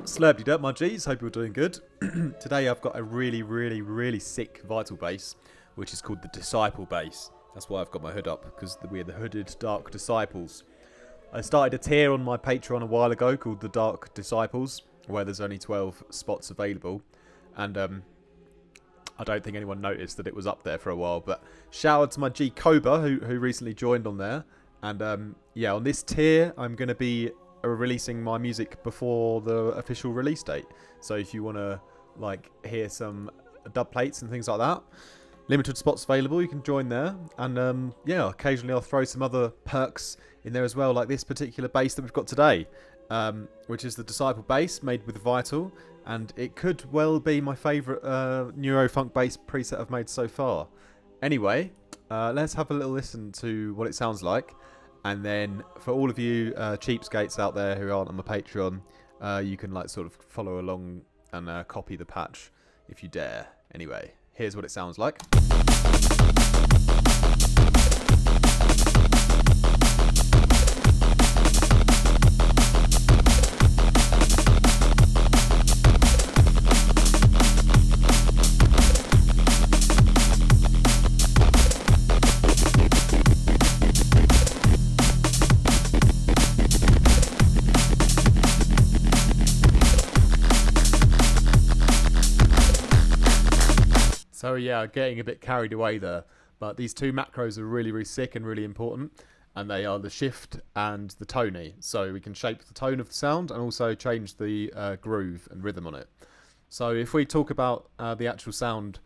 Slurped up, my G's. Hope you're doing good. Today I've got a really sick vital bass, which is called the Disciple bass. That's why I've got my hood up, because we're the hooded Dark Disciples. I started a tier on my Patreon a while ago called the Dark Disciples, where there's only 12 spots available. And I don't think anyone noticed that it was up there for a while. But shout out to my G Koba, who recently joined on there. And yeah, on this tier, I'm going to be releasing my music before the official release date. So if you want to like hear some dub plates and things like that, limited spots available, you can join there. And yeah, occasionally I'll throw some other perks in there as well, like this particular bass that we've got today, which is the Disciple bass made with Vital, and it could well be my favourite Neurofunk bass preset I've made so far. Anyway, let's have a little listen to what it sounds like. And then for all of you cheapskates out there who aren't on my Patreon, you can like sort of follow along and copy the patch if you dare. Anyway, here's what it sounds like. So yeah, getting a bit carried away there, but these two macros are really sick and really important, and they are the shift and the tony. So we can shape the tone of the sound and also change the groove and rhythm on it. So if we talk about the actual sound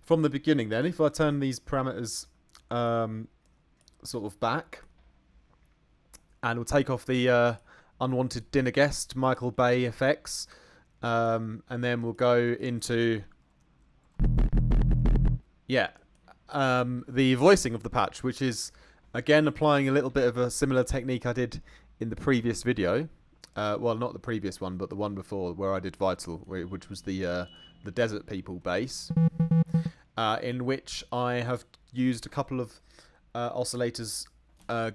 from the beginning, then if I turn these parameters sort of back, and we'll take off the unwanted dinner guest Michael Bay effects, and then we'll go into the voicing of the patch, which is again applying a little bit of a similar technique I did in the previous video. Well, not the previous one, but the one before, where I did Vital, which was the Desert People bass, in which I have used a couple of oscillators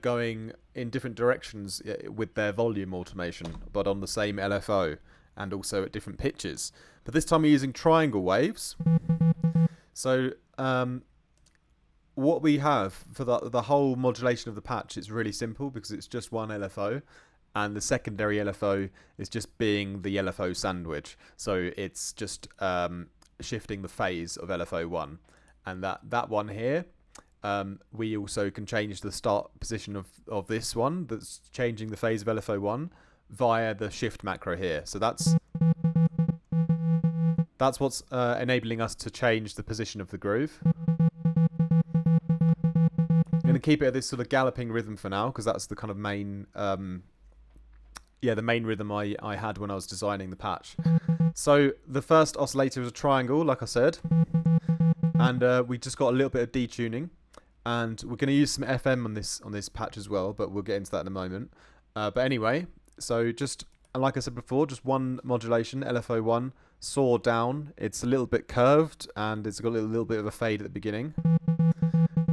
going in different directions with their volume automation, but on the same LFO and also at different pitches. But this time we're using triangle waves. So what we have for the whole modulation of the patch is really simple, because it's just one LFO, and the secondary LFO is just being the LFO sandwich. So it's just shifting the phase of LFO1, and that one here, we also can change the start position of this one that's changing the phase of LFO1 via the shift macro here. So that's what's enabling us to change the position of the groove. I'm going to keep it at this sort of galloping rhythm for now, because that's the kind of main, the main rhythm I had when I was designing the patch. So the first oscillator is a triangle, like I said, and we just got a little bit of detuning, and we're going to use some FM on this patch as well, but we'll get into that in a moment. But anyway, so just like I said before, just one modulation, LFO1. Saw down. It's a little bit curved, and it's got a little bit of a fade at the beginning,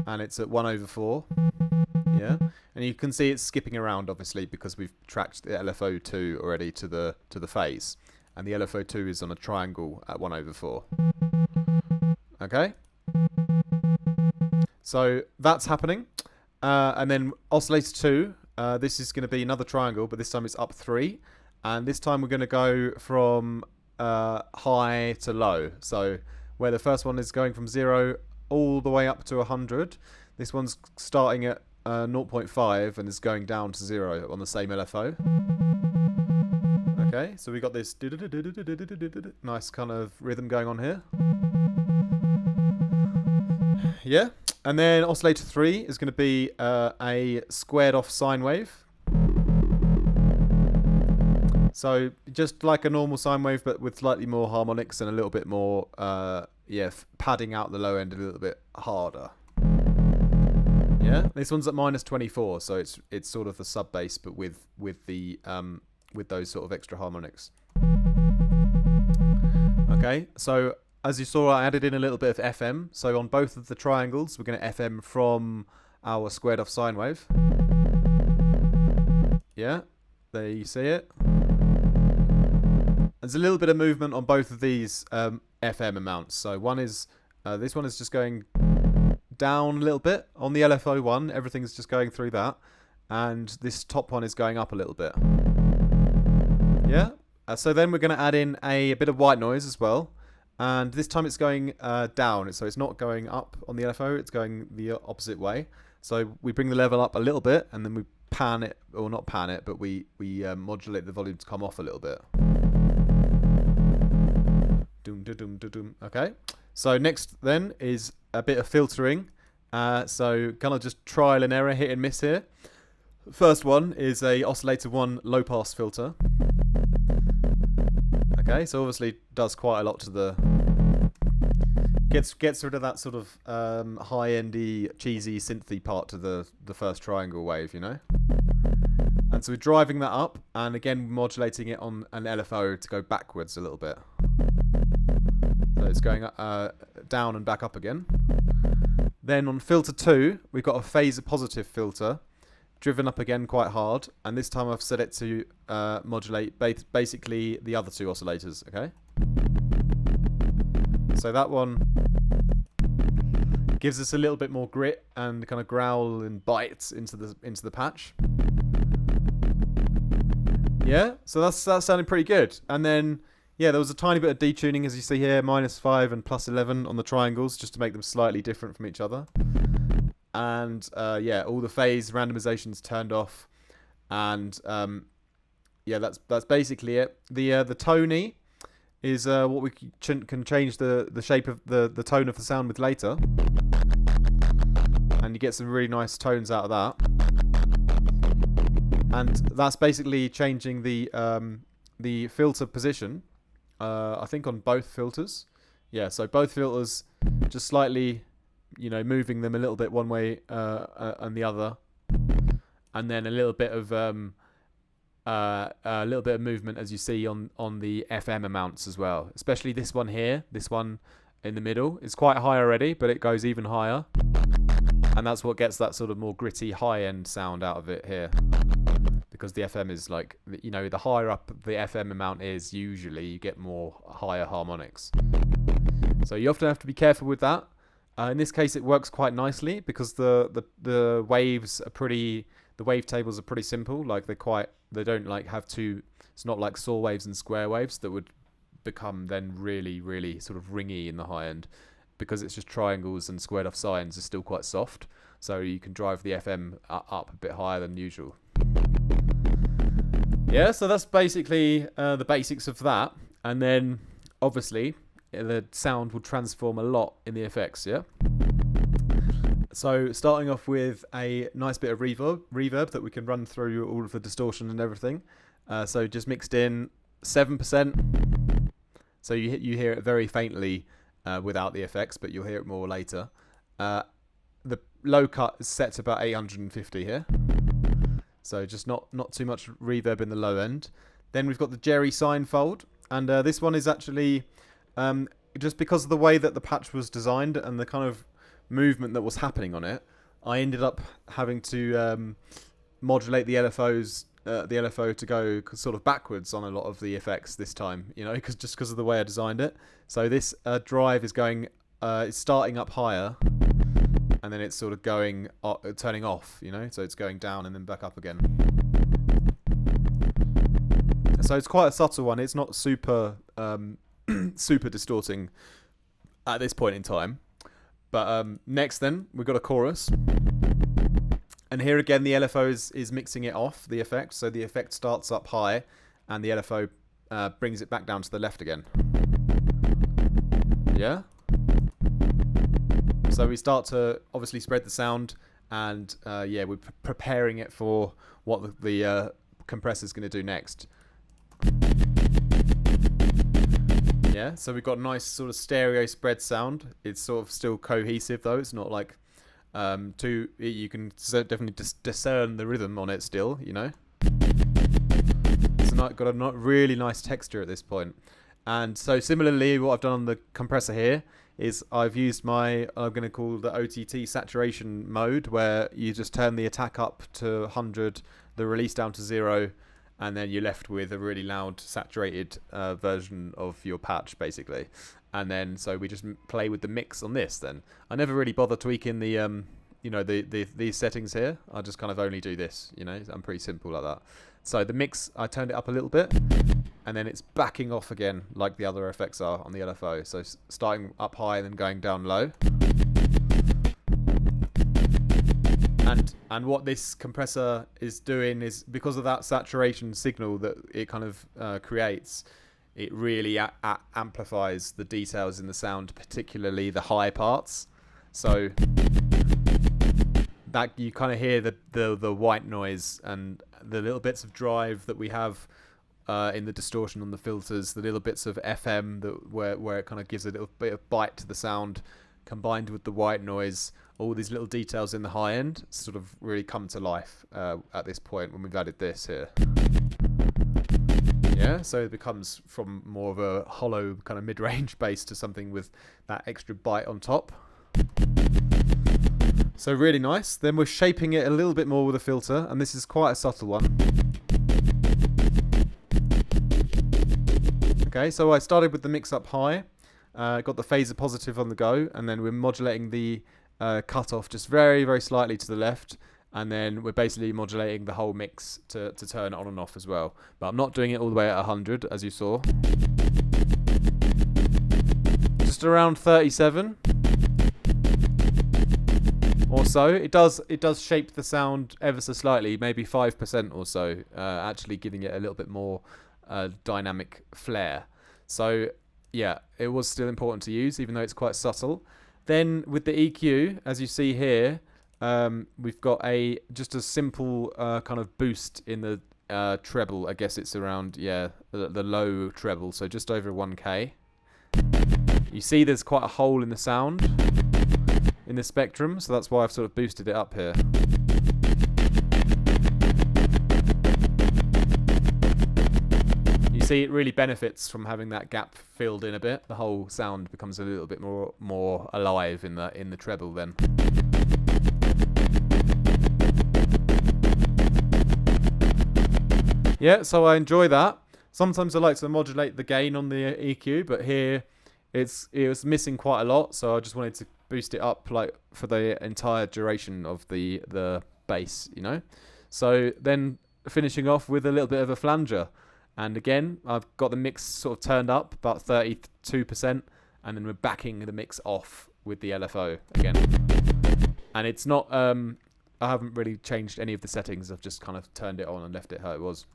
and it's at 1/4. Yeah, and you can see it's skipping around, obviously, because we've tracked the LFO2 already to the phase, and the LFO2 is on a triangle at 1/4. Okay, so that's happening, and then oscillator 2. This is going to be another triangle, but this time it's up 3, and this time we're going to go from high to low. So where the first one is going from 0 all the way up to 100, this one's starting at 0.5 and is going down to 0 on the same LFO. Okay, so we got this nice kind of rhythm going on here. Yeah, and then oscillator 3 is going to be a squared off sine wave. So just like a normal sine wave, but with slightly more harmonics and a little bit more, padding out the low end a little bit harder. Yeah, this one's at -24, so it's sort of the sub bass, but with those sort of extra harmonics. Okay, so as you saw, I added in a little bit of FM. So on both of the triangles, we're going to FM from our squared off sine wave. Yeah, there you see it. there's a little bit of movement on both of these FM amounts. So one is this one is just going down a little bit on the LFO one. Everything's just going through that, and this top one is going up a little bit. Yeah. So then we're going to add in a bit of white noise as well, and this time it's going down. So it's not going up on the LFO; it's going the opposite way. So we bring the level up a little bit, and then we pan it, or not pan it, but we modulate the volume to come off a little bit. Okay. So next then is a bit of filtering. So kind of just trial and error, hit and miss here. First one is a oscillator 1 low pass filter. Okay, so obviously does quite a lot to the gets rid of that sort of high-endy, cheesy, synthy part to the first triangle wave, you know. And so we're driving that up, and again modulating it on an LFO to go backwards a little bit. So it's going down and back up again. Then on filter 2, we've got a phaser positive filter, driven up again quite hard, and this time I've set it to modulate basically the other two oscillators. Okay. So that one gives us a little bit more grit and kind of growl and bite into the patch. Yeah, so that's sounding pretty good. And then yeah, there was a tiny bit of detuning, as you see here, -5 and +11 on the triangles, just to make them slightly different from each other. And yeah, all the phase randomizations turned off, and yeah, that's basically it. The Tony is what we can change the shape of the tone of the sound with later, and you get some really nice tones out of that. And that's basically changing the filter position. I think on both filters. Yeah, so both filters just slightly, you know, moving them a little bit one way and the other, and then a little bit of movement, as you see on the FM amounts as well. Especially this one here, this one in the middle is quite high already, but it goes even higher, and that's what gets that sort of more gritty high-end sound out of it here. Because the FM is like, you know, the higher up the FM amount is, usually you get more higher harmonics. So you often have to be careful with that. In this case, it works quite nicely because the waves are pretty, the wave tables are pretty simple. Like they don't like have two. It's not like saw waves and square waves that would become then really, really sort of ringy in the high end. Because it's just triangles and squared off sines are still quite soft. So you can drive the FM up a bit higher than usual. Yeah, so that's basically the basics of that. And then, obviously, the sound will transform a lot in the effects, yeah? So, starting off with a nice bit of reverb that we can run through all of the distortion and everything. So, just mixed in 7%. So, you hear it very faintly without the effects, but you'll hear it more later. The low cut is set to about 850 here. So just not too much reverb in the low end. Then we've got the Jerry Seinfeld, and this one is actually just because of the way that the patch was designed and the kind of movement that was happening on it. I ended up having to modulate the LFO to go sort of backwards on a lot of the effects this time, you know, because of the way I designed it. So this drive is going, it's starting up higher. And then it's sort of going, turning off, you know, so it's going down and then back up again. So it's quite a subtle one. It's not super, super distorting at this point in time. But next then, we've got a chorus. And here again, the LFO is mixing it off, the effect. So the effect starts up high, and the LFO brings it back down to the left again. Yeah? So we start to obviously spread the sound, and yeah, we're preparing it for what the compressor's going to do next. Yeah, so we've got a nice sort of stereo spread sound. It's sort of still cohesive though. It's not like you can definitely discern the rhythm on it still, you know. It's got a really nice texture at this point. And so similarly, what I've done on the compressor here is I've used I'm going to call the OTT saturation mode, where you just turn the attack up to 100, the release down to 0, and then you're left with a really loud, saturated version of your patch, basically. And then so we just play with the mix on this. Then I never really bother tweaking the these settings here. I just kind of only do this. I'm pretty simple like that. So the mix, I turned it up a little bit, and then it's backing off again like the other effects are on the LFO. So starting up high and then going down low. And what this compressor is doing is, because of that saturation signal that it kind of creates, it really amplifies the details in the sound, particularly the high parts. So that you kind of hear the white noise and the little bits of drive that we have in the distortion on the filters, the little bits of FM where it kind of gives a little bit of bite to the sound, combined with the white noise. All these little details in the high end sort of really come to life at this point when we've added this here. Yeah, so it becomes from more of a hollow kind of mid-range bass to something with that extra bite on top. So really nice. Then we're shaping it a little bit more with a filter, and this is quite a subtle one. Okay, so I started with the mix up high, got the phaser positive on the go, and then we're modulating the cutoff just very, very slightly to the left, and then we're basically modulating the whole mix to turn it on and off as well. But I'm not doing it all the way at 100, as you saw. Just around 37 or so. It does shape the sound ever so slightly, maybe 5% or so, actually giving it a little bit more dynamic flair. So yeah, it was still important to use, even though it's quite subtle. Then with the EQ, as you see here, we've got just a simple kind of boost in the treble. I guess it's around, the low treble, so just over 1K. You see there's quite a hole in the sound in the spectrum, so that's why I've sort of boosted it up here. You see it really benefits from having that gap filled in a bit. The whole sound becomes a little bit more alive in the treble then. Yeah, so I enjoy that. Sometimes I like to modulate the gain on the EQ, but here it was missing quite a lot, so I just wanted to boost it up like for the entire duration of the bass, So then finishing off with a little bit of a flanger. And again, I've got the mix sort of turned up about 32%, and then we're backing the mix off with the LFO again. And it's not, I haven't really changed any of the settings. I've just kind of turned it on and left it how it was.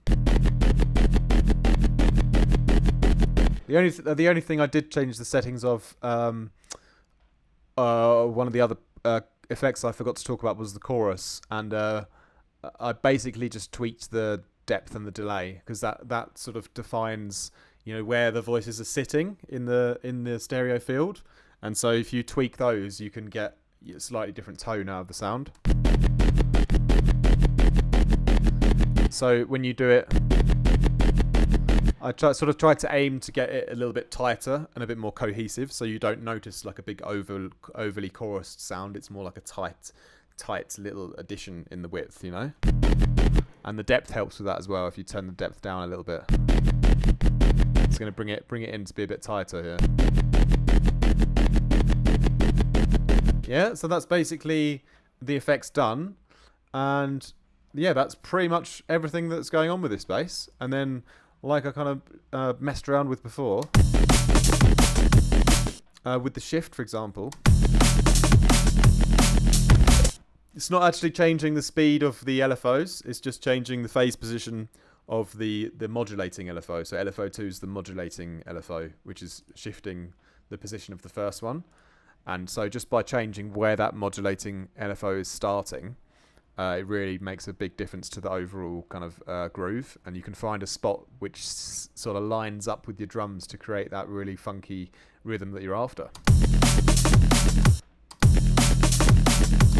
The only thing I did change the settings of, one of the other effects I forgot to talk about was the chorus, and I basically just tweaked the depth and the delay, because that sort of defines where the voices are sitting in the stereo field, and so if you tweak those, you can get a slightly different tone out of the sound. So when you do it, I try to aim to get it a little bit tighter and a bit more cohesive, so you don't notice like a big overly chorused sound. It's more like a tight little addition in the width, And the depth helps with that as well. If you turn the depth down a little bit, it's going to bring it in to be a bit tighter here. Yeah, so that's basically the effects done, and yeah, that's pretty much everything that's going on with this bass. And then, like I kind of messed around with before, with the shift, for example, it's not actually changing the speed of the LFOs, it's just changing the phase position of the modulating LFO. So LFO2 is the modulating LFO, which is shifting the position of the first one. And so just by changing where that modulating LFO is starting, it really makes a big difference to the overall kind of groove. And you can find a spot which sort of lines up with your drums to create that really funky rhythm that you're after.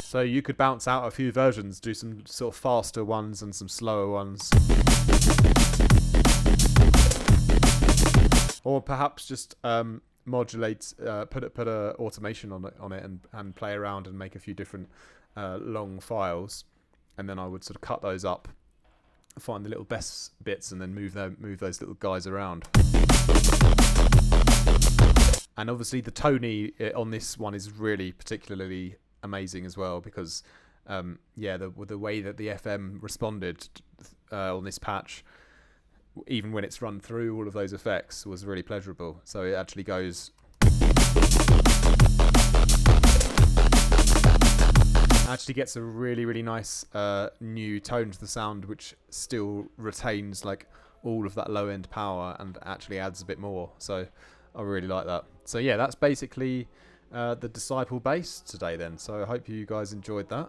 So you could bounce out a few versions, do some sort of faster ones and some slower ones. Or perhaps just modulate, put a automation on it and play around and make a few different long files. And then I would sort of cut those up find the little best bits and then move those little guys around. And obviously the Tony on this one is really particularly amazing as well, because the way that the FM responded on this patch, even when it's run through all of those effects, was really pleasurable. So it actually goes, actually gets a really, really nice new tone to the sound, which still retains like all of that low end power and actually adds a bit more. So I really like that. So yeah, that's basically the Disciple bass today then. So I hope you guys enjoyed that.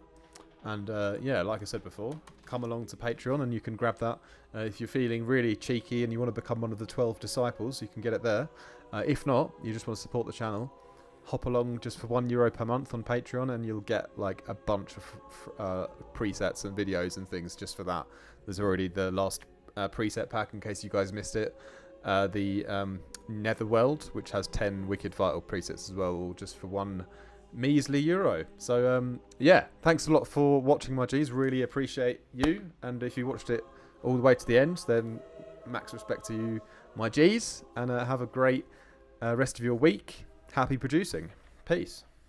And like I said before, come along to Patreon and you can grab that. If you're feeling really cheeky and you want to become one of the 12 disciples, you can get it there. If not, you just want to support the channel, hop along just for €1 per month on Patreon and you'll get like a bunch of presets and videos and things just for that. There's already the last preset pack in case you guys missed it. The Netherworld, which has 10 Wicked Vital presets as well, all just for €1 measly. So thanks a lot for watching, my G's. Really appreciate you, and if you watched it all the way to the end, then max respect to you, my G's, and have a great rest of your week. Happy producing. Peace.